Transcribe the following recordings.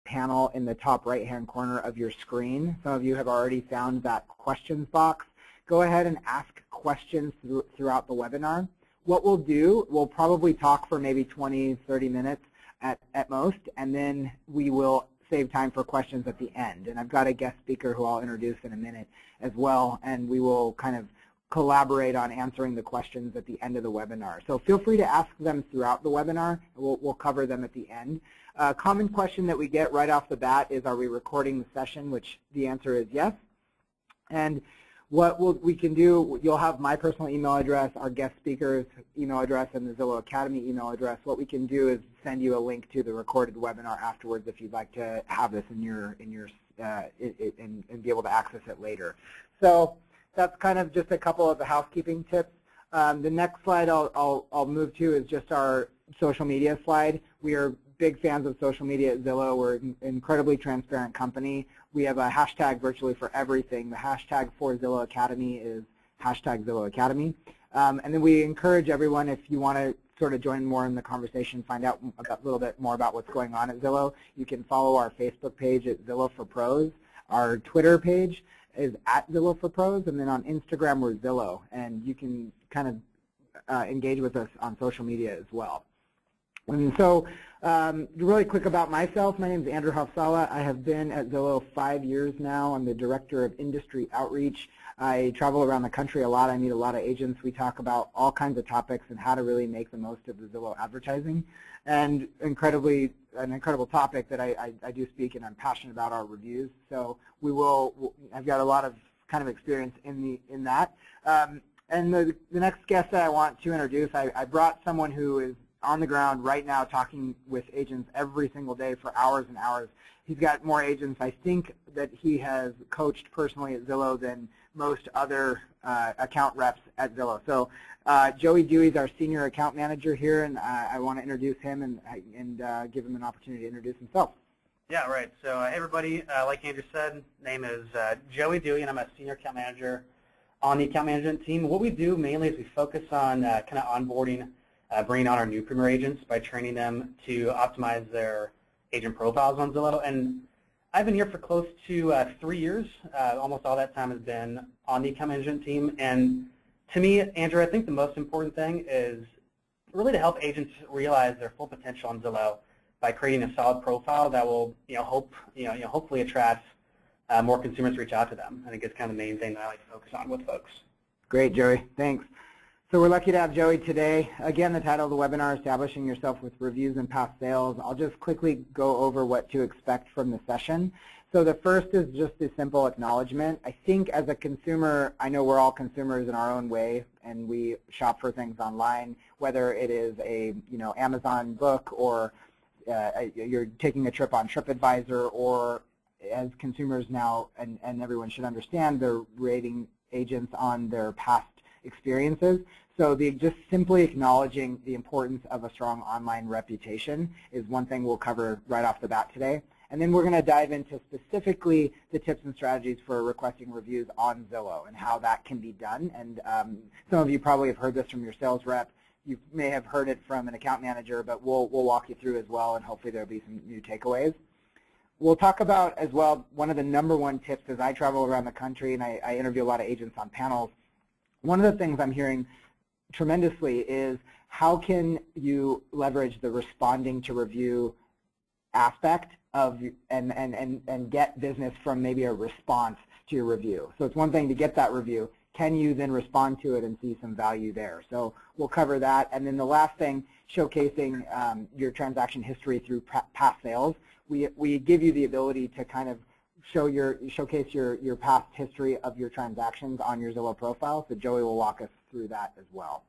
panel in the top right-hand corner of your screen. Some of you have already found that questions box. Go ahead and ask questions throughout the webinar. What we'll do, we'll probably talk for maybe 20, 30 minutes at most, and then we will save time for questions at the end. And I've got a guest speaker who I'll introduce in a minute as well, and we will kind of collaborate on answering the questions at the end of the webinar. So feel free to ask them throughout the webinar. We'll cover them at the end. A common question that we get right off the bat is, are we recording the session? Which the answer is yes. And what we can do, you'll have my personal email address, our guest speaker's email address, and the Zillow Academy email address. What we can do is send you a link to the recorded webinar afterwards if you'd like to have this in your and be able to access it later. So that's kind of just a couple of the housekeeping tips. The next slide I'll move to is just our social media slide. We are big fans of social media at Zillow. We're an incredibly transparent company. We have a hashtag virtually for everything. The hashtag for Zillow Academy is hashtag Zillow Academy. And then we encourage everyone, if you want to sort of join more in the conversation, find out a little bit more about what's going on at Zillow, you can follow our Facebook page at Zillow for Pros. Our Twitter page is at Zillow for Pros, and then on Instagram we're Zillow. And you can kind of engage with us on social media as well. And so really quick about myself, my name is Andrew Hafsala. I have been at Zillow 5 years now. I'm the Director of Industry Outreach. I travel around the country a lot. I meet a lot of agents. We talk about all kinds of topics and how to really make the most of the Zillow advertising. And an incredible topic that I do speak and I'm passionate about are reviews. So I've got a lot of kind of experience in that. And the next guest that I want to introduce, I brought someone who is on the ground right now talking with agents every single day for hours and hours. He's got more agents, I think, that he has coached personally at Zillow than most other account reps at Zillow. So Joey Dewey is our senior account manager here, and I want to introduce him and give him an opportunity to introduce himself. Yeah, right. So hey, everybody. Like Andrew said, name is Joey Dewey, and I'm a senior account manager on the account management team. What we do mainly is we focus on kind of onboarding, bringing on our new Premier agents by training them to optimize their agent profiles on Zillow. And I've been here for close to 3 years. Almost all that time has been on the account management team. And to me, Andrew, I think the most important thing is really to help agents realize their full potential on Zillow by creating a solid profile that will, hopefully attract more consumers to reach out to them. I think it's kind of the main thing that I like to focus on with folks. Great, Joey. Thanks. So we're lucky to have Joey today. Again, the title of the webinar, Establishing Yourself with Reviews and Past Sales. I'll just quickly go over what to expect from the session. So the first is just a simple acknowledgement. I think as a consumer, I know we're all consumers in our own way, and we shop for things online, whether it is a Amazon book or you're taking a trip on TripAdvisor, or as consumers now, and everyone should understand, they're rating agents on their past experiences. So just simply acknowledging the importance of a strong online reputation is one thing we'll cover right off the bat today. And then we're going to dive into specifically the tips and strategies for requesting reviews on Zillow and how that can be done. And some of you probably have heard this from your sales rep. You may have heard it from an account manager, but we'll walk you through as well, and hopefully there'll be some new takeaways. We'll talk about as well one of the #1 tips as I travel around the country and I interview a lot of agents on panels. One of the things I'm hearing tremendously is how can you leverage the responding to review aspect of and get business from maybe a response to your review. So it's one thing to get that review. Can you then respond to it and see some value there? So we'll cover that. And then the last thing, showcasing your transaction history through past sales. We give you the ability to kind of showcase your past history of your transactions on your Zillow profile. So Joey will walk us through that as well.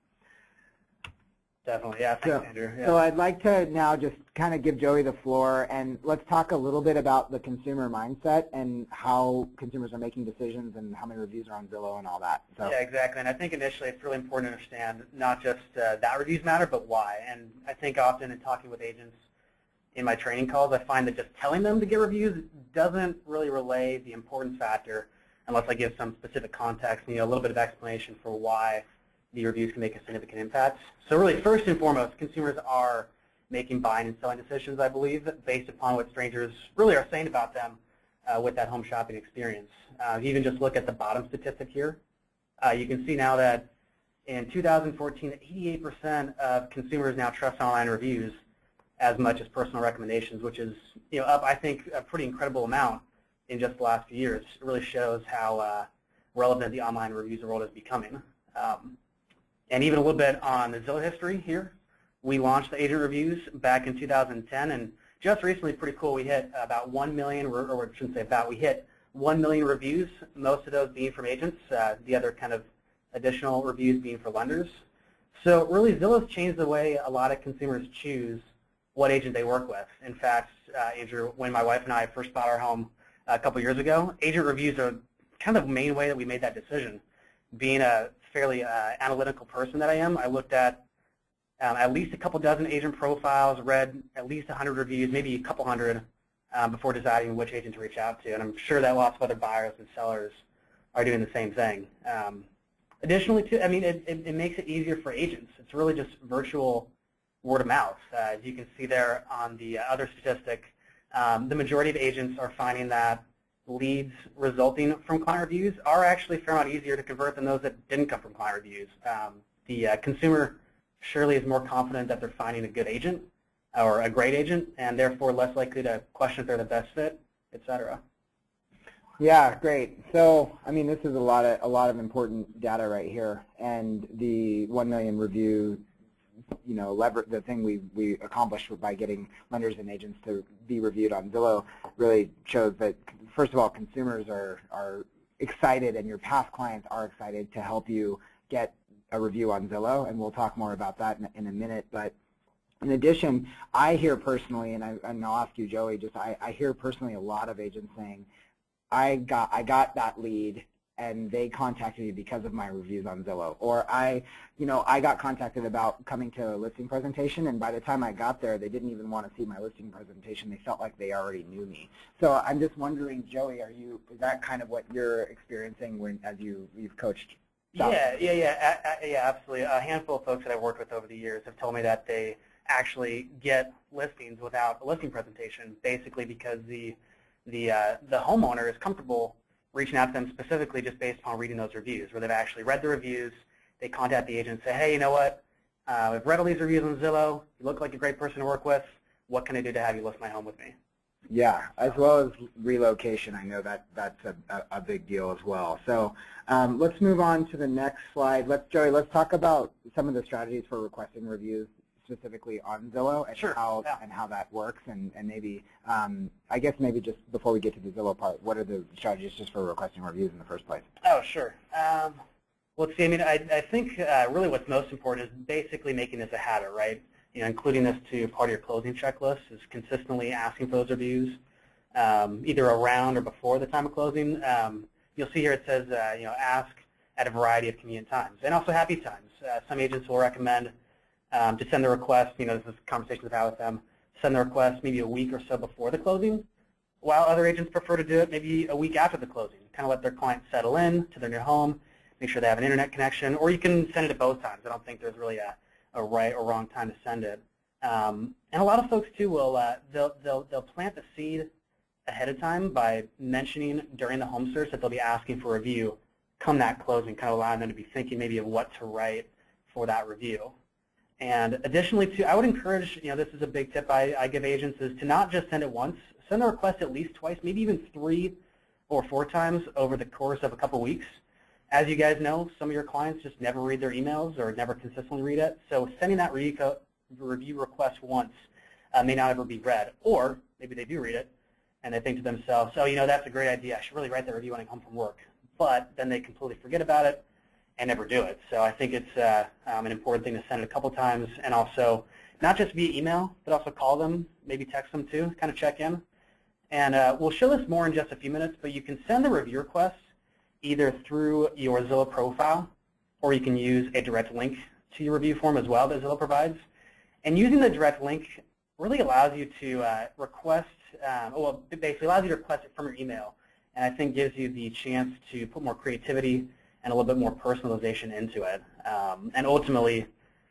Definitely, yeah, thanks, Andrew. Yeah. So I'd like to now just kind of give Joey the floor, and let's talk a little bit about the consumer mindset and how consumers are making decisions and how many reviews are on Zillow and all that. So. Yeah, exactly, and I think initially it's really important to understand not just that reviews matter, but why. And I think often in talking with agents in my training calls, I find that just telling them to get reviews doesn't really relay the importance factor unless I give some specific context, a little bit of explanation for why the reviews can make a significant impact. So really, first and foremost, consumers are making buying and selling decisions, I believe, based upon what strangers really are saying about them with that home shopping experience. Even just look at the bottom statistic here. You can see now that in 2014, 88% of consumers now trust online reviews as much as personal recommendations, which is up, I think, a pretty incredible amount in just the last few years. It really shows how relevant the online reviews world is becoming. And even a little bit on the Zillow history here. We launched the agent reviews back in 2010, and just recently, pretty cool, we hit about 1 million, or I shouldn't say about, we hit 1 million reviews, most of those being from agents, the other kind of additional reviews being for lenders. So really, Zillow's changed the way a lot of consumers choose what agent they work with. In fact, Andrew, when my wife and I first bought our home a couple years ago, agent reviews are kind of the main way that we made that decision. Being a fairly analytical person that I am, I looked at least a couple dozen agent profiles, read at least 100 reviews, maybe a couple hundred, before deciding which agent to reach out to. And I'm sure that lots of other buyers and sellers are doing the same thing. Additionally, too, I mean, it makes it easier for agents. It's really just virtual word of mouth. As you can see there on the other statistic, the majority of agents are finding that leads resulting from client reviews are actually a fair amount easier to convert than those that didn't come from client reviews. The consumer surely is more confident that they're finding a good agent or a great agent, and therefore less likely to question if they're the best fit, et cetera. Yeah, great. So, I mean, this is a lot of important data right here, and the 1 million review, the thing we accomplished by getting lenders and agents to be reviewed on Zillow really shows that, first of all, consumers are excited, and your past clients are excited to help you get a review on Zillow, and we'll talk more about that in a minute. But in addition, I hear personally, and I'll ask you, Joey, I hear personally a lot of agents saying, I got that lead and they contacted me because of my reviews on Zillow, or I got contacted about coming to a listing presentation, and by the time I got there, they didn't even want to see my listing presentation. They felt like they already knew me. So I'm just wondering, Joey, is that kind of what you're experiencing as you've coached? Yeah, absolutely. A handful of folks that I've worked with over the years have told me that they actually get listings without a listing presentation, basically because the homeowner is comfortable reaching out to them specifically just based upon reading those reviews, where they've actually read the reviews, they contact the agent and say, hey, you know what, I've read all these reviews on Zillow, you look like a great person to work with, what can I do to have you list my home with me? Yeah, as well as relocation. I know that's a big deal as well. So let's move on to the next slide. Joey, let's talk about some of the strategies for requesting reviews specifically on Zillow, and sure, how that works, and maybe I guess maybe just before we get to the Zillow part, what are the strategies just for requesting reviews in the first place? Oh, sure. Let's see. I mean, I think really what's most important is basically making this a habit, right? Including this to part of your closing checklist is consistently asking for those reviews, either around or before the time of closing. You'll see here it says, ask at a variety of convenient times, and also happy times. Some agents will recommend to send the request, this is conversations I've had with them, send the request maybe a week or so before the closing, while other agents prefer to do it maybe a week after the closing, kind of let their client settle in to their new home, make sure they have an internet connection, or you can send it at both times. I don't think there's really a right or wrong time to send it. And a lot of folks too will they'll plant the seed ahead of time by mentioning during the home search that they'll be asking for a review come that closing, kind of allowing them to be thinking maybe of what to write for that review. And additionally too, I would encourage, this is a big tip I give agents, is to not just send it once, send the request at least twice, maybe even 3 or 4 times over the course of a couple weeks. As you guys know, some of your clients just never read their emails or never consistently read it. So sending that review request once may not ever be read. Or maybe they do read it and they think to themselves, oh, that's a great idea. I should really write that review when I come from work. But then they completely forget about it and never do it. So I think it's an important thing to send it a couple times, and also not just via email, but also call them, maybe text them too, kind of check in. And we'll show this more in just a few minutes, but you can send the review request either through your Zillow profile, or you can use a direct link to your review form as well that Zillow provides. And using the direct link really allows you to request, it basically allows you to request it from your email, and I think gives you the chance to put more creativity and a little bit more personalization into it. And ultimately,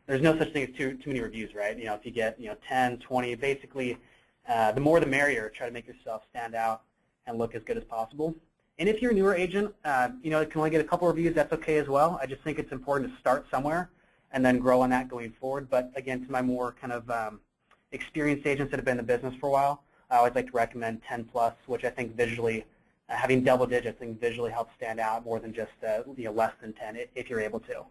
there's no such thing as too many reviews, right? If you get 10, 20, basically, the more the merrier. Try to make yourself stand out and look as good as possible. And if you're a newer agent, you can only get a couple reviews. That's okay as well. I just think it's important to start somewhere and then grow on that going forward. But again, to my more kind of experienced agents that have been in the business for a while, I always like to recommend 10 plus, which I think visually, having double digits, I think visually helps stand out more than just less than 10 if you're able to.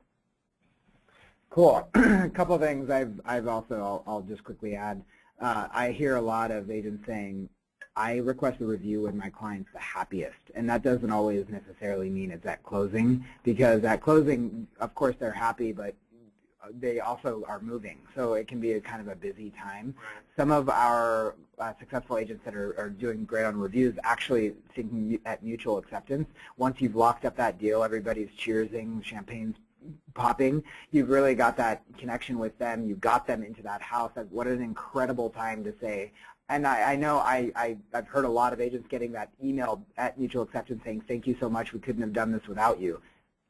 Cool. A couple of things I've also, I'll just quickly add. I hear a lot of agents saying, I request a review when my client's the happiest, and that doesn't always necessarily mean it's at closing, because at closing, of course, they're happy, but they also are moving, so it can be a kind of a busy time. Right. Some of our successful agents that are doing great on reviews actually think at mutual acceptance. Once you've locked up that deal, everybody's cheersing, champagne's popping, you've really got that connection with them, you got them into that house. What an incredible time to say. And I know I've heard a lot of agents getting that email at mutual acceptance saying, thank you so much, we couldn't have done this without you.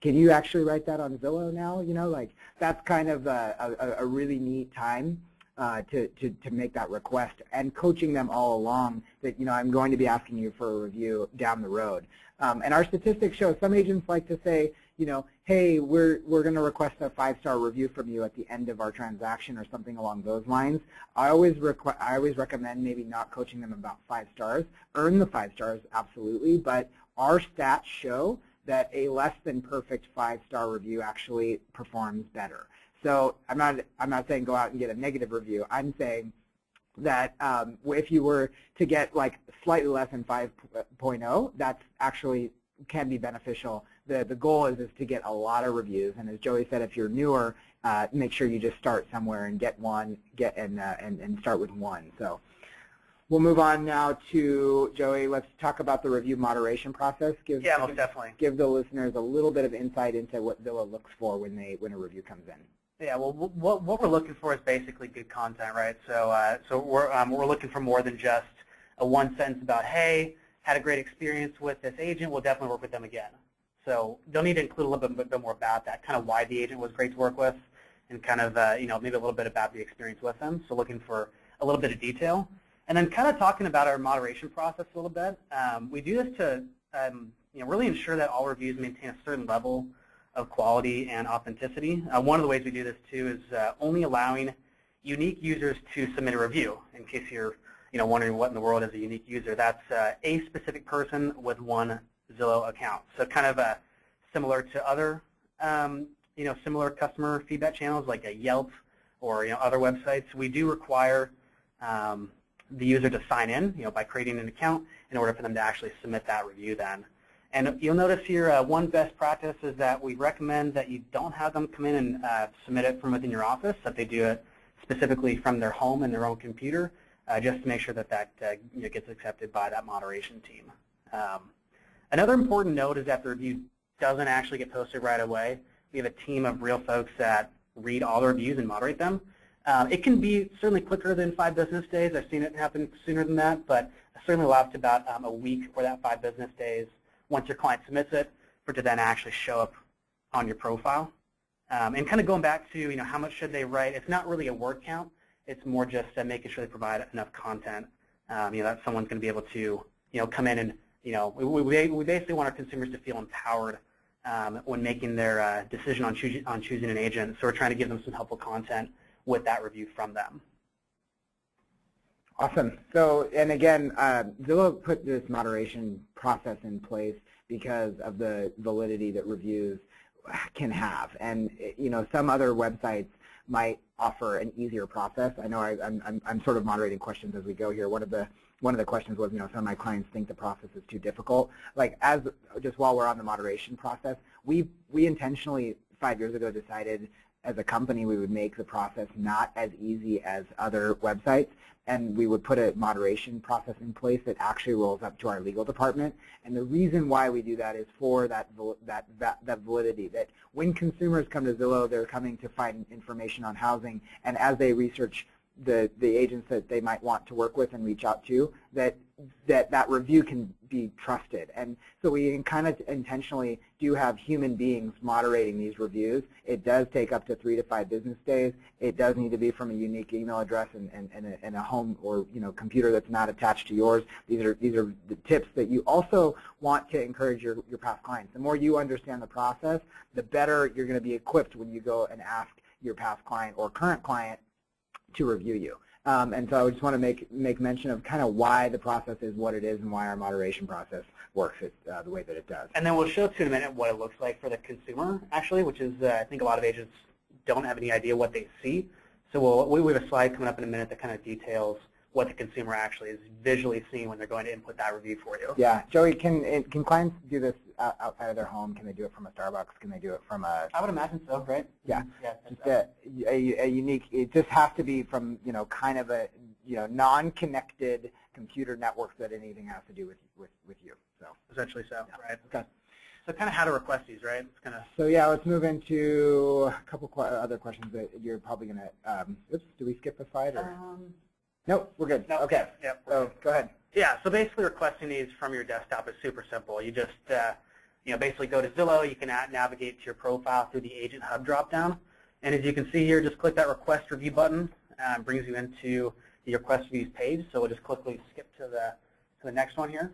Can you actually write that on Zillow now? Like that's kind of a really neat time to make that request, and coaching them all along that, I'm going to be asking you for a review down the road. And our statistics show some agents like to say, hey, we're going to request a 5-star review from you at the end of our transaction or something along those lines. I always recommend maybe not coaching them about 5 stars. Earn the 5 stars, absolutely, but our stats show that a less than perfect 5-star review actually performs better. So I'm not saying go out and get a negative review. I'm saying that if you were to get like slightly less than 5.0, that's actually can be beneficial. The goal is to get a lot of reviews, and as Joey said, if you're newer, make sure you just start somewhere and get one, and start with one. So we'll move on now to Joey. Let's talk about the review moderation process. Yeah, most definitely. Give the listeners a little bit of insight into what Zillow looks for when a review comes in. Yeah, well, what we're looking for is basically good content, right? So we're looking for more than just a one sentence about, hey, had a great experience with this agent, we'll definitely work with them again. So they'll need to include a little bit more about that, kind of why the agent was great to work with, and kind of maybe a little bit about the experience with them. So looking for a little bit of detail, and then kind of talking about our moderation process a little bit. We do this to really ensure that all reviews maintain a certain level of quality and authenticity. One of the ways we do this too is only allowing unique users to submit a review. In case you're wondering what in the world is a unique user, that's a specific person with one Zillow account. So kind of similar to other similar customer feedback channels like a Yelp or other websites. We do require the user to sign in by creating an account in order for them to actually submit that review then. And you'll notice here one best practice is that we recommend that you don't have them come in and submit it from within your office, that they do it specifically from their home and their own computer, just to make sure that gets accepted by that moderation team. Another important note is that the review doesn't actually get posted right away. We have a team of real folks that read all the reviews and moderate them. It can be certainly quicker than 5 business days. I've seen it happen sooner than that, but certainly allows to about a week for that 5 business days once your client submits it for it to then actually show up on your profile. And kind of going back to how much should they write, it's not really a word count. It's more just making sure they provide enough content that someone's going to be able to come in and we basically want our consumers to feel empowered when making their decision on choosing an agent. So we're trying to give them some helpful content with that review from them. Awesome. So, and again, Zillow put this moderation process in place because of the validity that reviews can have. And some other websites might offer an easier process. I know I'm sort of moderating questions as we go here. One of the questions was, some of my clients think the process is too difficult. Like, just while we're on the moderation process, we intentionally 5 years ago decided as a company we would make the process not as easy as other websites, and we would put a moderation process in place that actually rolls up to our legal department. And the reason why we do that is for that validity, that when consumers come to Zillow, they're coming to find information on housing, and as they research the agents that they might want to work with and reach out to, that review can be trusted. And so we kind of intentionally do have human beings moderating these reviews. It does take up to 3 to 5 business days. It does need to be from a unique email address and a home or computer that's not attached to yours. These are the tips that you also want to encourage your past clients. The more you understand the process, the better you're going to be equipped when you go and ask your past client or current client to review you. And so I just want to make mention of kind of why the process is what it is and why our moderation process works the way that it does. And then we'll show too in a minute what it looks like for the consumer, actually, which is I think a lot of agents don't have any idea what they see. So we have a slide coming up in a minute that kind of details what the consumer actually is visually seeing when they're going to input that review for you. Yeah, Joey, can clients do this outside of their home? Can they do it from a Starbucks? Can they do it from a? I would imagine so, right? Yeah, yeah. A unique. It just has to be from kind of a non-connected computer networks that anything has to do with you. So essentially, so yeah. Right. Okay. So kind of how to request these, right? It's kind of. So yeah, let's move into a couple other questions that you're probably going to. Oops, do we skip a slide or? Nope, we're good. No, okay. Yep. So go ahead. Yeah. So basically, requesting these from your desktop is super simple. You just basically go to Zillow. You can navigate to your profile through the Agent Hub dropdown, and as you can see here, just click that Request Review button. Brings you into the Request Reviews page. So we'll just quickly skip to the next one here.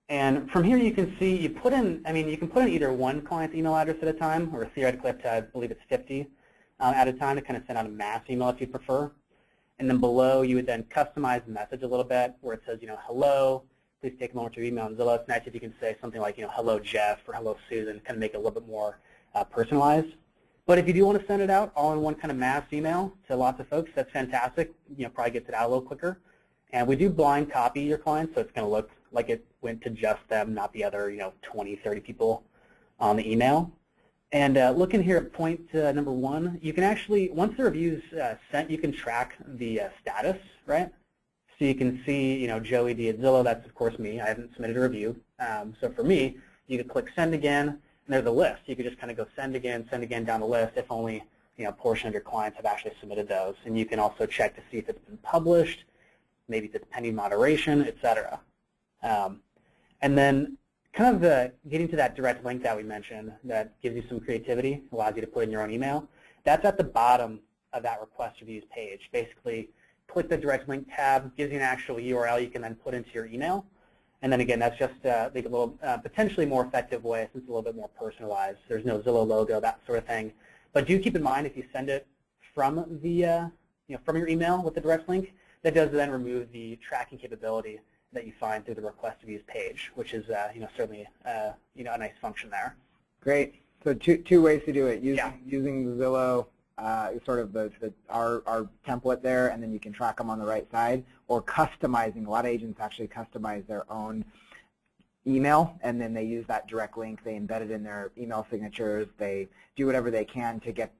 And from here, you can see you put in. You can put in either one client's email address at a time, or theoretically up to I believe it's 50 at a time to kind of send out a mass email if you prefer. And then below, you would then customize the message a little bit, where it says, hello. Please take a moment to email on Zillow. It's nice if you can say something like, hello, Jeff, or hello, Susan, kind of make it a little bit more personalized. But if you do want to send it out all in one kind of mass email to lots of folks, that's fantastic. Probably gets it out a little quicker. And we do blind copy your clients, so it's going to look like it went to just them, not the other, 20, 30 people on the email. And looking here at point number 1, you can actually, once the review's sent, you can track the status, right? So you can see, Joey D at Zillow, that's of course me. I haven't submitted a review. So for me, you could click send again, and there's a list. You could just kind of go send again down the list if only a portion of your clients have actually submitted those. And you can also check to see if it's been published, maybe if it's pending moderation, etc. And then kind of getting to that direct link that we mentioned that gives you some creativity, allows you to put in your own email, that's at the bottom of that request reviews page. Basically, click the direct link tab, gives you an actual URL you can then put into your email. And then again, that's just I think a little potentially more effective way since it's a little bit more personalized. There's no Zillow logo, that sort of thing. But do keep in mind if you send it from the from your email with the direct link, that does then remove the tracking capability that you find through the request reviews page, which is certainly a nice function there. Great. So two ways to do it. Using Zillow, sort of our template there, and then you can track them on the right side, or customizing. A lot of agents actually customize their own email, and then they use that direct link. They embed it in their email signatures. They do whatever they can to get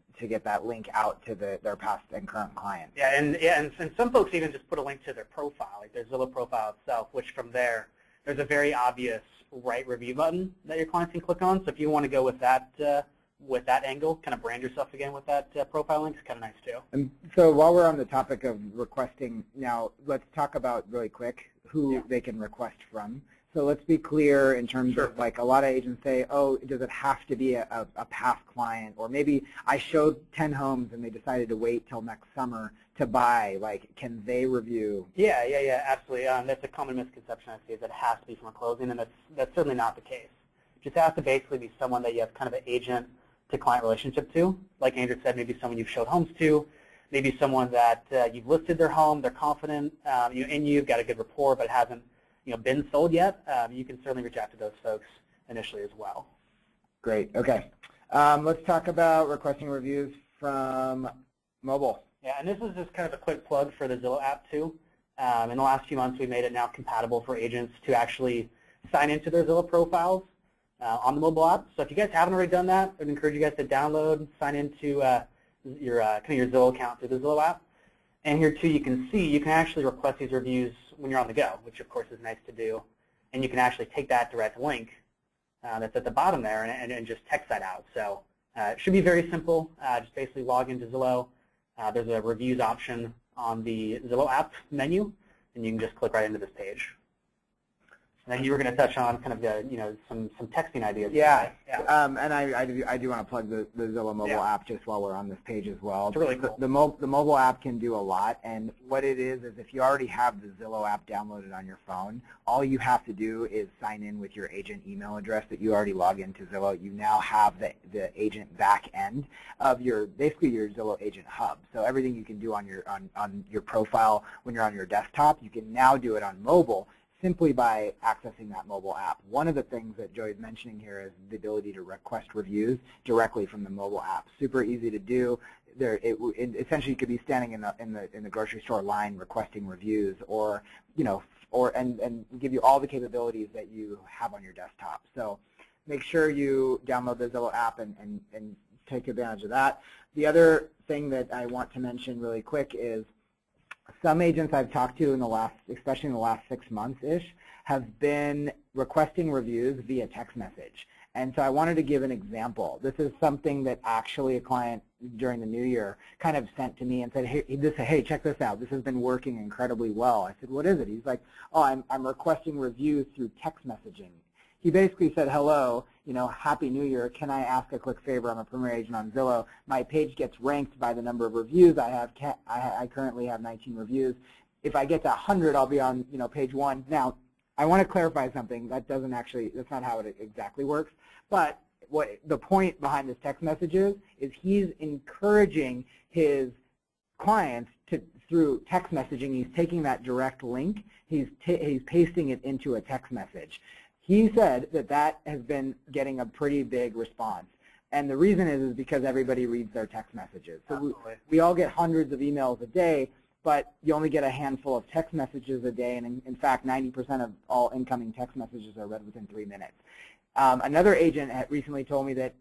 that link out to their past and current clients. Yeah, and some folks even just put a link to their profile, like their Zillow profile itself, which from there's a very obvious write review button that your clients can click on. So if you want to go with that angle, kind of brand yourself again with that profile link, it's kind of nice too. And so while we're on the topic of requesting, now let's talk about really quick who they can request from. So let's be clear in terms of, like, a lot of agents say, oh, does it have to be a past client? Or maybe I showed 10 homes and they decided to wait till next summer to buy. Like, can they review? Yeah, absolutely. That's a common misconception I see, is that it has to be from a closing, and that's certainly not the case. It just has to basically be someone that you have kind of an agent to client relationship to. Like Andrew said, maybe someone you've showed homes to, maybe someone that you've listed their home, they're confident in you've got a good rapport, but it hasn't been sold yet. You can certainly reach out to those folks initially as well. Great. Okay. Let's talk about requesting reviews from mobile. Yeah, and this is just kind of a quick plug for the Zillow app too. In the last few months, we made it now compatible for agents to actually sign into their Zillow profiles on the mobile app. So if you guys haven't already done that, I'd encourage you guys to download, sign into your Zillow account through the Zillow app. And here too, you can actually request these reviews when you're on the go, which of course is nice to do. And you can actually take that direct link that's at the bottom there and just text that out. So it should be very simple. Just basically log into Zillow, there's a reviews option on the Zillow app menu, and you can just click right into this page. And then you were going to touch on kind of the, some texting ideas. Yeah, and I do want to plug the Zillow mobile app just while we're on this page as well. It's really cool. The mobile app can do a lot, and what it is if you already have the Zillow app downloaded on your phone, all you have to do is sign in with your agent email address that you already log into Zillow. You now have the agent back end of basically your Zillow agent hub. So everything you can do on your profile when you're on your desktop, you can now do it on mobile, simply by accessing that mobile app. One of the things that Joey's mentioning here is the ability to request reviews directly from the mobile app. Super easy to do. Essentially, you could be standing in the grocery store line requesting reviews, or and give you all the capabilities that you have on your desktop. So make sure you download the Zillow app and take advantage of that. The other thing that I want to mention really quick is some agents I've talked to especially in the last 6 months-ish, have been requesting reviews via text message. And so I wanted to give an example. This is something that actually a client during the new year kind of sent to me and said, hey, check this out. This has been working incredibly well. I said, what is it? He's like, oh, I'm requesting reviews through text messaging. He basically said, hello, Happy New Year. Can I ask a quick favor? I'm a Premier Agent on Zillow. My page gets ranked by the number of reviews I have. I currently have 19 reviews. If I get to 100, I'll be on page 1. Now, I want to clarify something. That's not how it exactly works. But what the point behind this text message is he's encouraging his clients through text messaging. He's taking that direct link. He's pasting it into a text message. He said that has been getting a pretty big response. And the reason is because everybody reads their text messages. So we all get hundreds of emails a day, but you only get a handful of text messages a day. And in fact, 90% of all incoming text messages are read within 3 minutes. Another agent had recently told me that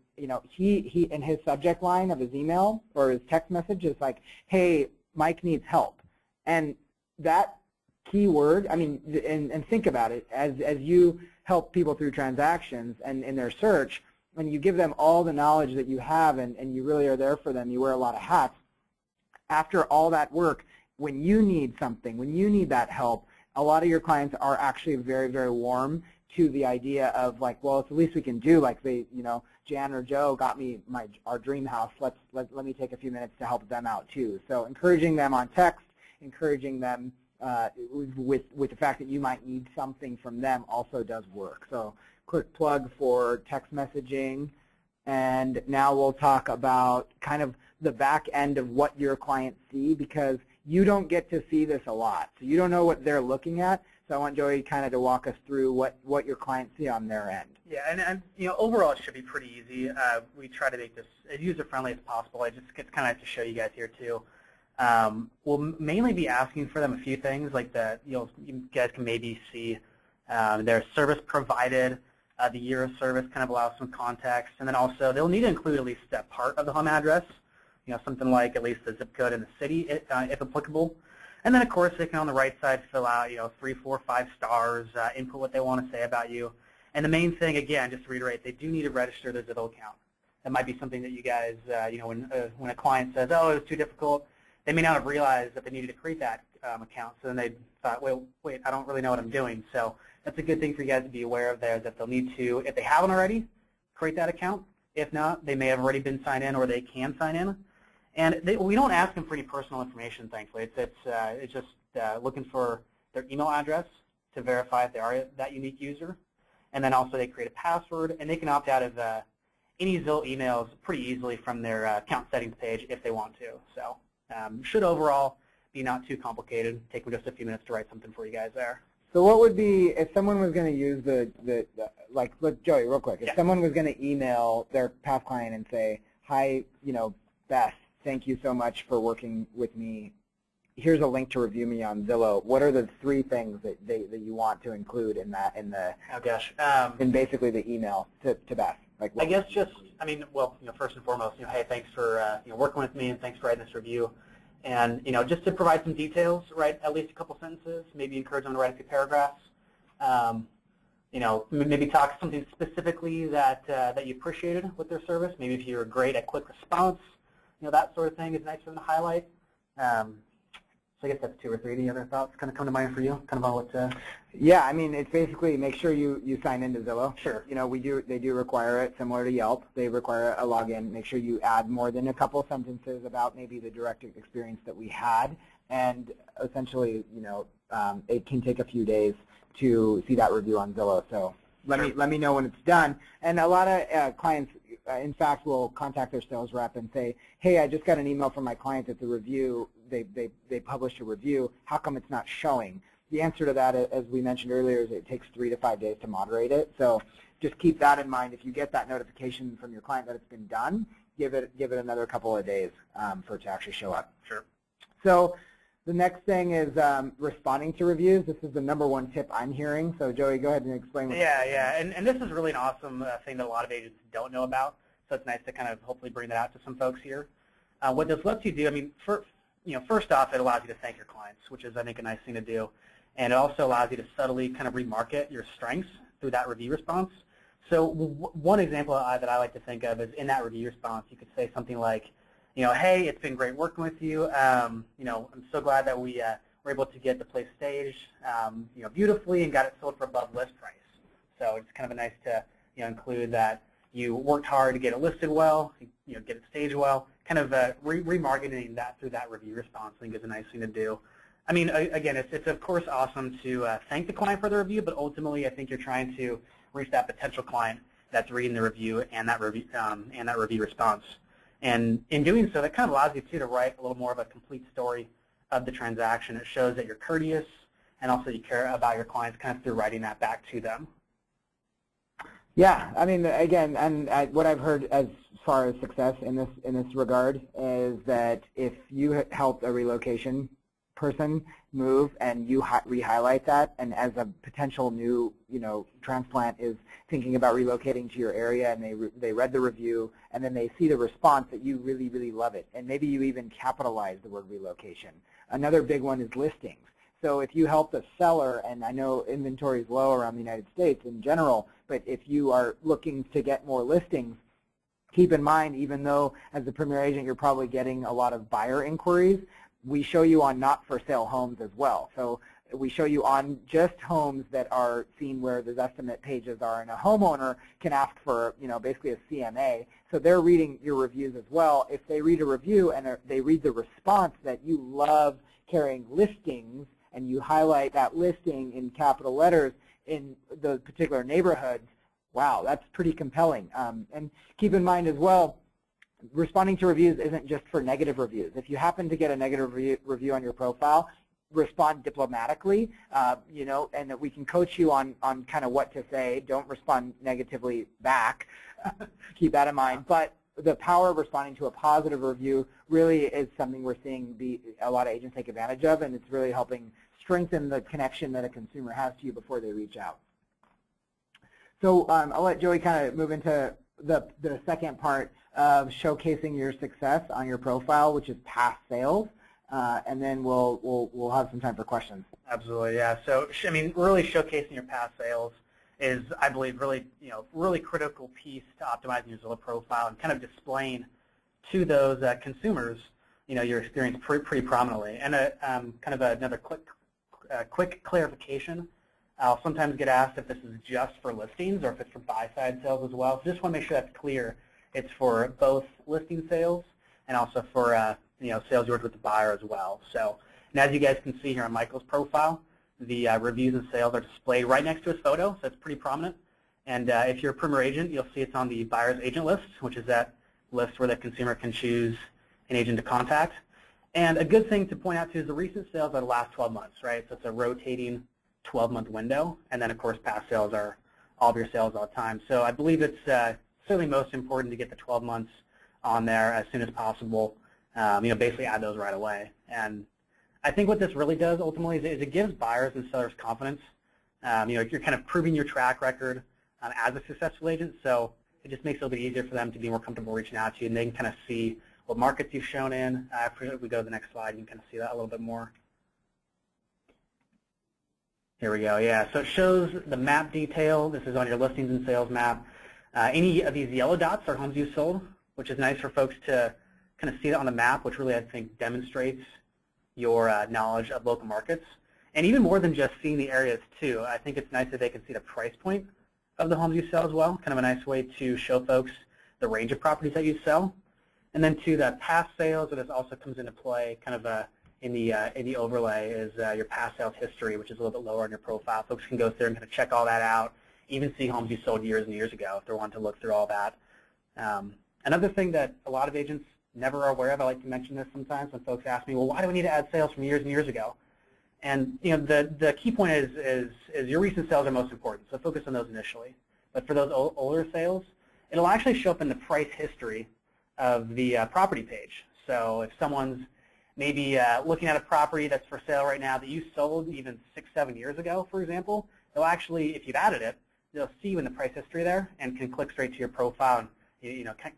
he in his subject line of his email or his text message is like, hey, Mike needs help. And that keyword, and think about it, as you help people through transactions and in their search, when you give them all the knowledge that you have and you really are there for them, you wear a lot of hats. After all that work, when you need something, when you need that help, a lot of your clients are actually very, very warm to the idea of like, well, it's the least we can do. Like Jan or Joe got me our dream house. Let me take a few minutes to help them out too. So encouraging them on text, encouraging them with the fact that you might need something from them also does work. So quick plug for text messaging. And now we'll talk about kind of the back end of what your clients see, because you don't get to see this a lot. So you don't know what they're looking at. So I want Joey kind of to walk us through what your clients see on their end. Yeah, and overall it should be pretty easy. We try to make this as user-friendly as possible. It's kind of nice to show you guys here too. We'll mainly be asking for them a few things like that. You guys can maybe see their service provided, the year of service kind of allows some context, and then also they'll need to include at least that part of the home address. Something like at least the zip code in the city, if applicable. And then, of course, they can on the right side fill out, 3, 4, 5 stars, input what they want to say about you. And the main thing, again, just to reiterate, they do need to register their Zillow account. That might be something that you guys, when a client says, oh, it was too difficult, they may not have realized that they needed to create that account. So then they thought, wait, I don't really know what I'm doing. So that's a good thing for you guys to be aware of there, that they'll need to, if they haven't already, create that account. If not, they may have already been signed in or they can sign in. And we don't ask them for any personal information, thankfully. It's just looking for their email address to verify if they are that unique user. And then also they create a password, and they can opt out of any Zillow emails pretty easily from their account settings page if they want to. So should overall be not too complicated. Take them just a few minutes to write something for you guys there. So what would be, if someone was going to use look, Joey, real quick, if someone was going to email their past client and say, hi, Beth, thank you so much for working with me. Here's a link to review me on Zillow. What are the 3 things that you want to include in in basically the email to Beth? Like, I guess just, first and foremost, hey, thanks for working with me and thanks for writing this review. And just to provide some details, write at least a couple sentences. Maybe encourage them to write a few paragraphs. Maybe talk something specifically that you appreciated with their service. Maybe if you're great at quick response. that sort of thing is nice for them to highlight. So I guess that's 2 or 3. Any other thoughts kind of come to mind for you? Kind of on what to... Yeah, I mean, it's basically make sure you sign into Zillow. Sure. They do require it, similar to Yelp. They require a login. Make sure you add more than a couple sentences about maybe the direct experience that we had. And essentially, it can take a few days to see that review on Zillow. So let me know when it's done. And a lot of clients, in fact, will contact their sales rep and say, hey, I just got an email from my client that the review, they published a review. How come it's not showing? The answer to that, as we mentioned earlier, is it takes 3 to 5 days to moderate it. So just keep that in mind. If you get that notification from your client that it's been done, give it another couple of days for it to actually show up. Sure. So the next thing is responding to reviews. This is the #1 tip I'm hearing. So Joey, go ahead and explain. Yeah. And this is really an awesome thing that a lot of agents don't know about. So it's nice to kind of hopefully bring that out to some folks here. What this lets you do, I mean, first off, it allows you to thank your clients, which is, I think, a nice thing to do. And it also allows you to subtly kind of remarket your strengths through that review response. So one example that I like to think of is in that review response, you could say something like, hey, it's been great working with you. I'm so glad that we were able to get the place staged, beautifully and got it sold for above list price. So it's kind of nice to, include that you worked hard to get it listed well, get it staged well. Kind of remarketing that through that review response, I think, is a nice thing to do. I mean, again, it's of course awesome to thank the client for the review, but ultimately, I think you're trying to reach that potential client that's reading the review and that review response. And in doing so, that kind of allows you to write a little more of a complete story of the transaction. It shows that you're courteous and also you care about your clients kind of through writing that back to them. Yeah, I mean, again, and what I've heard as far as success in this regard is that if you help a relocation person move and you re-highlight that, and as a potential new transplant is thinking about relocating to your area and they read the review and then they see the response that you really, really love it, and maybe you even capitalize the word relocation. Another big one is listings. So if you help the seller, and I know inventory is low around the United States in general, but if you are looking to get more listings, keep in mind, even though as a Premier agent you're probably getting a lot of buyer inquiries, we show you on not-for-sale homes as well. So we show you on just homes that are seen where the estimate pages are, and a homeowner can ask for, basically a CMA. So they're reading your reviews as well. If they read a review and they read the response that you love carrying listings, and you highlight that listing in capital letters in the particular neighborhoods, wow, that's pretty compelling. And keep in mind as well, responding to reviews isn't just for negative reviews. If you happen to get a negative review on your profile, respond diplomatically, and that we can coach you on kind of what to say. Don't respond negatively back. Keep that in mind. But the power of responding to a positive review really is something we're seeing a lot of agents take advantage of, and it's really helping strengthen the connection that a consumer has to you before they reach out. So I'll let Joey kind of move into the second part of showcasing your success on your profile, which is past sales, and then we'll have some time for questions. Absolutely, yeah. So I mean, really showcasing your past sales is, I believe, really really critical piece to optimizing your Zillow profile and kind of displaying to those consumers your experience pretty prominently. And kind of another quick clarification. I'll sometimes get asked if this is just for listings or if it's for buy-side sales as well. So just want to make sure that's clear. It's for both listing sales and also for sales you work with the buyer as well. So, and as you guys can see here on Michael's profile, the reviews and sales are displayed right next to his photo, so it's pretty prominent. And if you're a Premier agent, you'll see it's on the buyer's agent list, which is that list where the consumer can choose an agent to contact. And a good thing to point out too is the recent sales are the last 12 months, right? So it's a rotating 12-month window, and then of course past sales are all of your sales all the time. So I believe it's certainly most important to get the 12 months on there as soon as possible. Basically add those right away. And I think what this really does ultimately is it gives buyers and sellers confidence. You're kind of proving your track record as a successful agent, so it just makes it a little bit easier for them to be more comfortable reaching out to you, and they can kind of see what markets you've shown in. If we go to the next slide, you can kind of see that a little bit more. Here we go, yeah. So it shows the map detail. This is on your listings and sales map. Any of these yellow dots are homes you've sold, which is nice for folks to kind of see it on the map, which really I think demonstrates your knowledge of local markets. And even more than just seeing the areas too, I think it's nice that they can see the price point of the homes you sell as well, kind of a nice way to show folks the range of properties that you sell. And then to the past sales, this also comes into play kind of in the overlay is your past sales history, which is a little bit lower on your profile. Folks can go through and kind of check all that out, even see homes you sold years and years ago if they're wanting to look through all that. Another thing that a lot of agents never are aware of, I like to mention this sometimes when folks ask me, well, why do we need to add sales from years and years ago? And the key point is your recent sales are most important, so focus on those initially. But for those older sales, it'll actually show up in the price history of the property page. So if someone's maybe looking at a property that's for sale right now that you sold even 6-7 years ago, for example, they'll actually, if you've added it, they'll see you in the price history there and can click straight to your profile and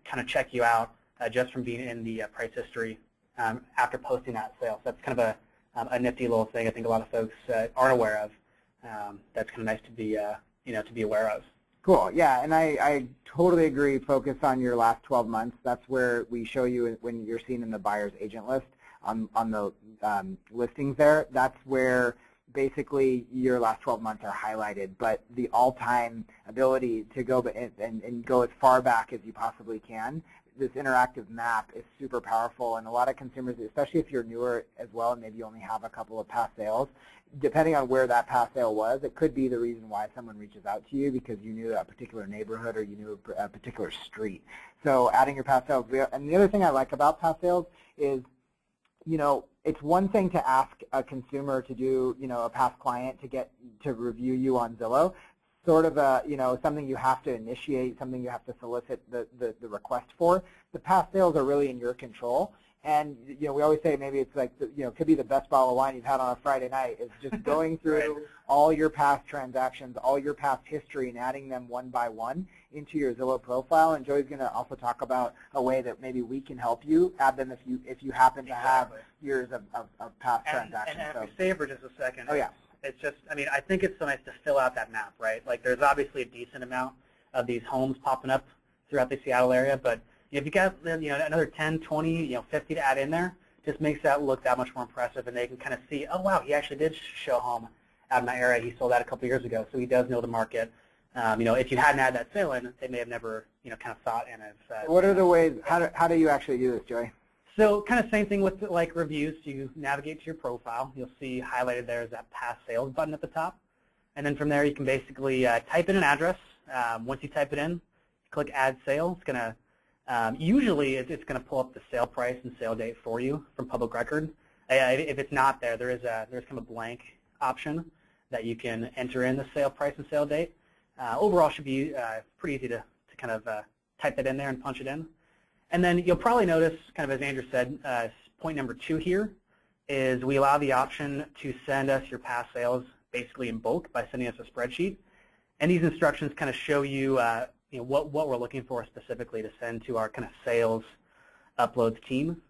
kind of check you out just from being in the price history after posting that sale. So that's kind of a nifty little thing I think a lot of folks aren't aware of. That's kind of nice to be to be aware of. Cool. Yeah, and I totally agree. Focus on your last 12 months. That's where we show you when you're seen in the buyer's agent list on the listings there. That's where basically your last 12 months are highlighted. But the all-time ability to go and go as far back as you possibly can, this interactive map is super powerful, and a lot of consumers, especially if you're newer as well and maybe you only have a couple of past sales, depending on where that past sale was, it could be the reason why someone reaches out to you because you knew a particular neighborhood or you knew a particular street. So adding your past sales. And the other thing I like about past sales is, it's one thing to ask a consumer to do, a past client to review you on Zillow. Sort of something you have to initiate, something you have to solicit the request for. The past sales are really in your control. And, we always say maybe it's like, could be the best bottle of wine you've had on a Friday night is just going through Right. all your past transactions, all your past history, and adding them one by one into your Zillow profile. And Joey's going to also talk about a way that maybe we can help you add them if you happen to have years of past transactions. And if we stay for just a second. Oh, yeah. It's just, I think it's so nice to fill out that map, right? Like there's obviously a decent amount of these homes popping up throughout the Seattle area, but if you got another 10, 20, 50 to add in there, just makes that look that much more impressive, and they can kind of see, oh wow, he actually did show a home out in my area. He sold that a couple years ago, so he does know the market. If you hadn't had that sale in, they may have never kind of thought in as. What are the ways? How do you actually do this, Joey? So kind of same thing with like reviews. You navigate to your profile. You'll see highlighted there is that past sales button at the top. And then from there you can basically type in an address. Once you type it in, click add sale. It's going to, usually it's going to pull up the sale price and sale date for you from public record. If it's not there, there's kind of a blank option that you can enter in the sale price and sale date. Overall should be pretty easy to kind of type it in there and punch it in. And then you'll probably notice, kind of as Andrew said, point number 2 here is we allow the option to send us your past sales basically in bulk by sending us a spreadsheet. And these instructions kind of show you, what we're looking for specifically to send to our kind of sales uploads team.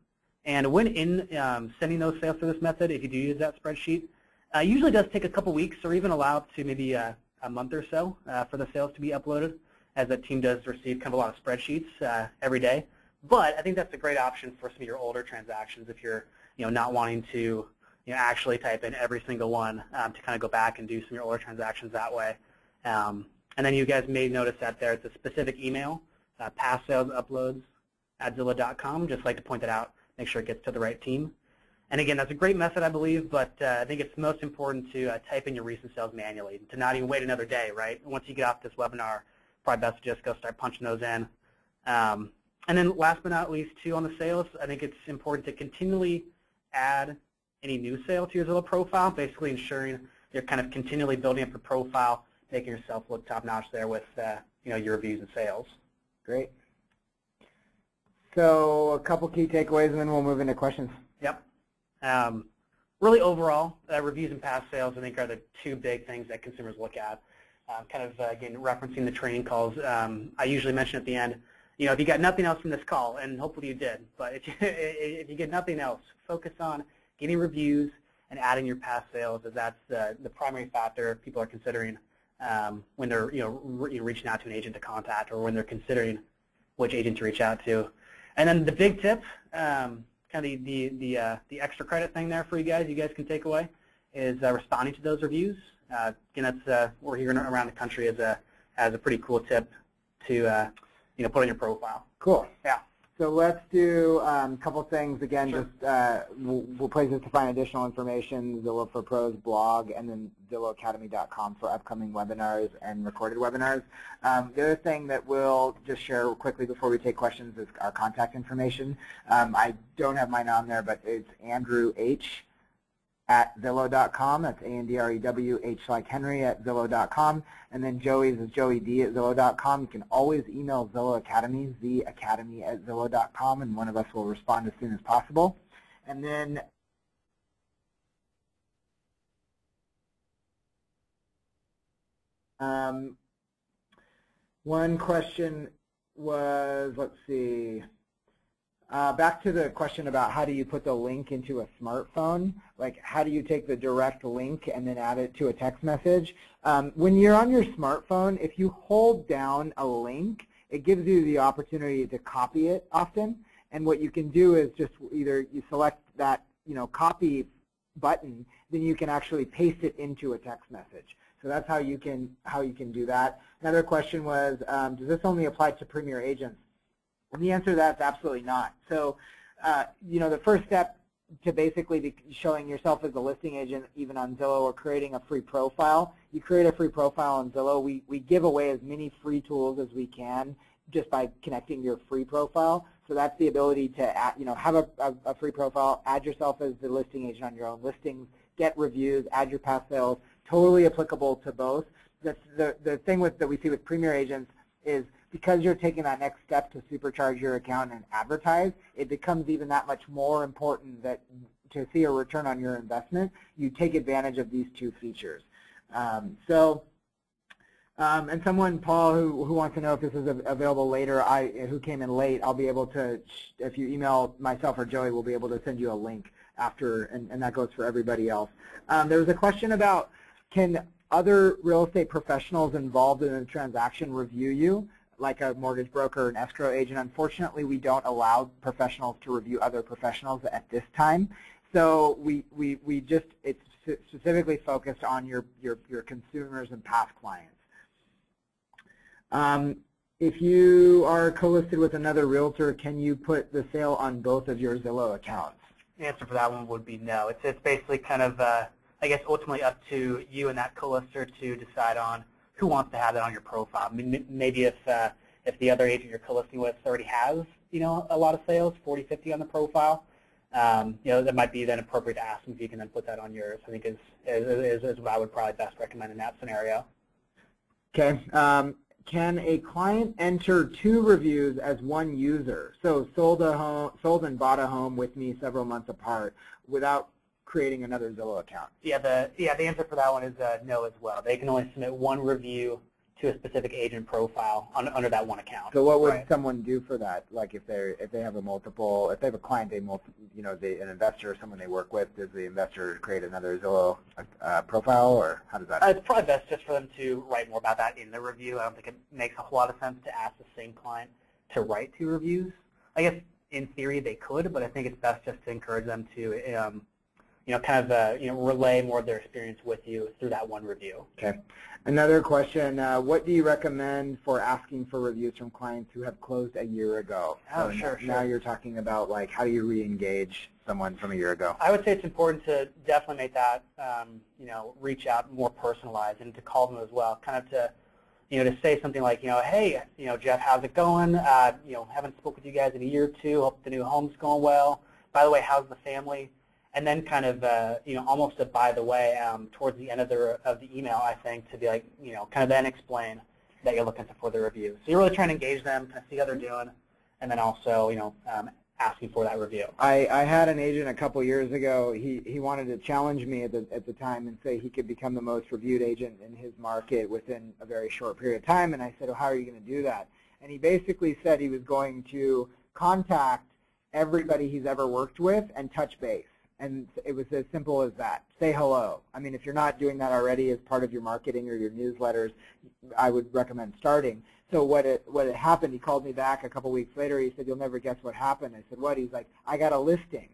And when in sending those sales through this method, if you do use that spreadsheet, it usually does take a couple weeks or even allow up to maybe a month or so for the sales to be uploaded, as that team does receive kind of a lot of spreadsheets every day. But I think that's a great option for some of your older transactions if you're not wanting to actually type in every single one to kind of go back and do some of your older transactions that way. And then you guys may notice that there's a specific email, past sales uploads at Zillow.com. Just like to point that out, make sure it gets to the right team. And again, that's a great method, I believe, but I think it's most important to type in your recent sales manually, to not even wait another day, right? Once you get off this webinar, probably best to just go start punching those in. And then last but not least, too, on the sales, I think it's important to continually add any new sale to your Zillow profile, basically ensuring you're kind of continually building up your profile, making yourself look top-notch there with your reviews and sales. Great. So a couple key takeaways, and then we'll move into questions. Yep. Really overall, reviews and past sales, I think, are the 2 big things that consumers look at. Again, referencing the training calls, I usually mention at the end, if you got nothing else from this call, and hopefully you did, but if you get nothing else, focus on getting reviews and adding your past sales, as that's the primary factor people are considering when they're reaching out to an agent to contact, or when they're considering which agent to reach out to. And then the big tip, kind of the extra credit thing there for you guys can take away, is responding to those reviews. Again, that's we're hearing around the country as a pretty cool tip to put on your profile. Cool. Yeah. So let's do a couple things again. Sure. Just places to find additional information: Zillow for Pros blog, and then ZillowAcademy.com for upcoming webinars and recorded webinars. The other thing that we'll just share quickly before we take questions is our contact information. I don't have mine on there, but it's Andrew H. at Zillow.com. That's ANDREW, H like Henry at Zillow.com. And then Joey's is Joey D at Zillow.com. You can always email Zillow Academy, theacademy at Zillow.com, and one of us will respond as soon as possible. And then one question was, let's see, back to the question about how do you put the link into a smartphone, like how do you take the direct link and then add it to a text message? When you're on your smartphone, if you hold down a link, it gives you the opportunity to copy it often. And what you can do is just either you select that copy button, then you can actually paste it into a text message. So that's how you can do that. Another question was, does this only apply to Premier agents? And the answer to that is absolutely not. So, the first step to basically be showing yourself as a listing agent, even on Zillow, or creating a free profile. You create a free profile on Zillow. We give away as many free tools as we can just by connecting your free profile. So that's the ability to have a free profile, add yourself as the listing agent on your own listings, get reviews, add your past sales. Totally applicable to both. The thing that we see with Premier agents is, because you're taking that next step to supercharge your account and advertise, it becomes even that much more important that to see a return on your investment, you take advantage of these two features. And someone, Paul, who wants to know if this is available later, who came in late, I'll be able to, if you email myself or Joey, we'll be able to send you a link after, and that goes for everybody else. There was a question about, can other real estate professionals involved in a transaction review you, like a mortgage broker or an escrow agent? Unfortunately, we don't allow professionals to review other professionals at this time. So it's specifically focused on your consumers and past clients. If you are co-listed with another realtor, can you put the sale on both of your Zillow accounts? The answer for that one would be no. It's basically kind of, I guess, ultimately up to you and that co-lister to decide on who wants to have that on your profile. I mean, maybe if the other agent you're co-listing with already has, a lot of sales, 40, 50 on the profile, that might be then appropriate to ask them if you can then put that on yours. I think is what I would probably best recommend in that scenario. Okay. Can a client enter 2 reviews as one user? So sold and bought a home with me several months apart without creating another Zillow account? Yeah, the answer for that one is no as well. They can only submit one review to a specific agent profile under that one account. So what would someone do for that? Like if they have a client, an investor or someone they work with, does the investor create another Zillow profile, or how does that? It's probably best just for them to write more about that in the review. I don't think it makes a whole lot of sense to ask the same client to write 2 reviews. I guess in theory they could, but I think it's best just to encourage them to relay more of their experience with you through that one review. Okay. Another question, what do you recommend for asking for reviews from clients who have closed a year ago? Oh, so sure. Now you're talking about, like, how do you re-engage someone from a year ago? I would say it's important to definitely make that, reach out more personalized, and to call them as well, kind of to, to say something like, hey, Jeff, how's it going? Haven't spoke with you guys in a year or two. Hope the new home's going well. By the way, how's the family? And then kind of, almost a by the way, towards the end of the email, I think, to be like, kind of then explain that you're looking for the review. So you're really trying to engage them, kind of see how they're doing, and then also, asking for that review. I had an agent a couple years ago. He wanted to challenge me at the time and say he could become the most reviewed agent in his market within a very short period of time. And I said, well, how are you going to do that? And he basically said he was going to contact everybody he's ever worked with and touch base. And it was as simple as that. Say hello. I mean, if you're not doing that already as part of your marketing or your newsletters, I would recommend starting. So what had happened, he called me back a couple weeks later. He said, "You'll never guess what happened." I said, "What?" He's like, "I got a listing."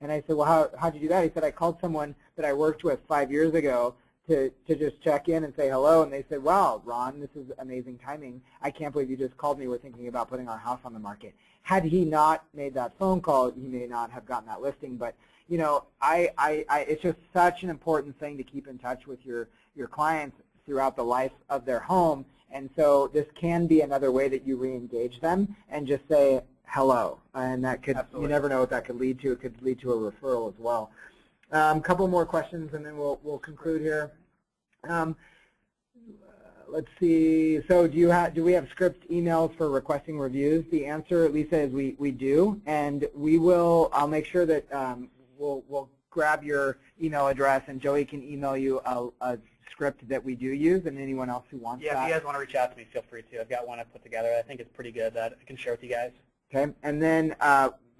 And I said, "Well, how'd you do that?" He said, "I called someone that I worked with 5 years ago to just check in and say hello, and they said, 'Wow, Ron, this is amazing timing. I can't believe you just called me. We're thinking about putting our house on the market.'" Had he not made that phone call, he may not have gotten that listing. But you know, it's just such an important thing to keep in touch with your clients throughout the life of their home. And so this can be another way that you re-engage them and just say hello. And that could, you never know what that could lead to. It could lead to a referral as well. A couple more questions and then we'll conclude here. Let's see. So do we have script emails for requesting reviews? The answer, Lisa, is we do, and I'll make sure that we'll grab your email address, and Joey can email you a script that we do use, and anyone else who wants that. Yeah, if you guys want to reach out to me, feel free to. I've got one I've put together. I think it's pretty good that I can share with you guys. Okay, and then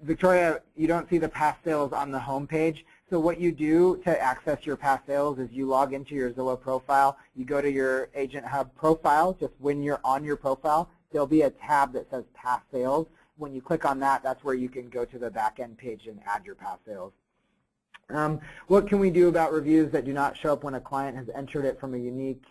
Victoria, you don't see the past sales on the home page. So what you do to access your past sales is you log into your Zillow profile. You go to your Agent Hub profile. Just when you're on your profile, there'll be a tab that says past sales. When you click on that, that's where you can go to the back-end page and add your past sales. What can we do about reviews that do not show up when a client has entered it from a unique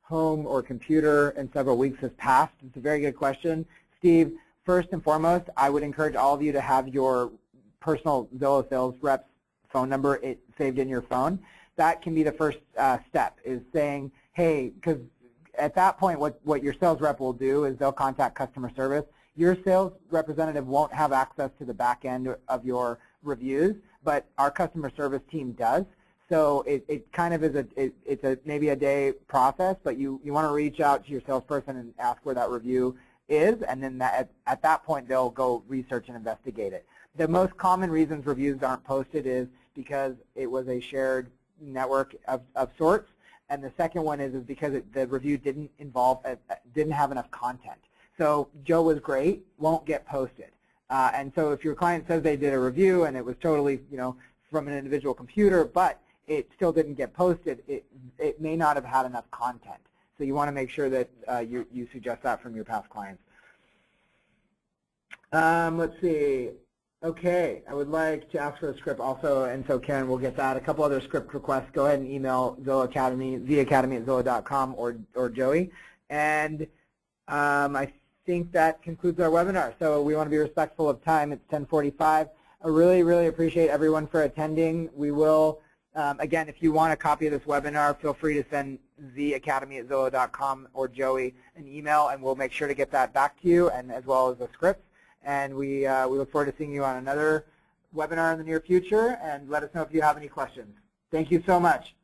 home or computer and several weeks has passed? It's a very good question. Steve, first and foremost, I would encourage all of you to have your personal Zillow sales rep's phone number saved in your phone. That can be the first step, is saying, hey, because at that point what your sales rep will do is they'll contact customer service. Your sales representative won't have access to the back end of your reviews, but our customer service team does. So it kind of is maybe a day process, but you want to reach out to your salesperson and ask where that review is, and then at that point they'll go research and investigate it. The most common reasons reviews aren't posted is because it was a shared network of sorts, and the second one is because the review didn't have enough content. So Joe was great, won't get posted. And so if your client says they did a review and it was totally, from an individual computer, but it still didn't get posted, it may not have had enough content. So you want to make sure that you suggest that from your past clients. Let's see. Okay, I would like to ask for a script also, and so Karen will get that. A couple other script requests. Go ahead and email Zillow Academy, theacademy@zillow.com, or Joey. And I think that concludes our webinar. So we want to be respectful of time. It's 10:45. I really, really appreciate everyone for attending. We will, again, if you want a copy of this webinar, feel free to send theacademy@zillow.com or Joey an email, and we'll make sure to get that back to you, and as well as the scripts. And we look forward to seeing you on another webinar in the near future, and let us know if you have any questions. Thank you so much.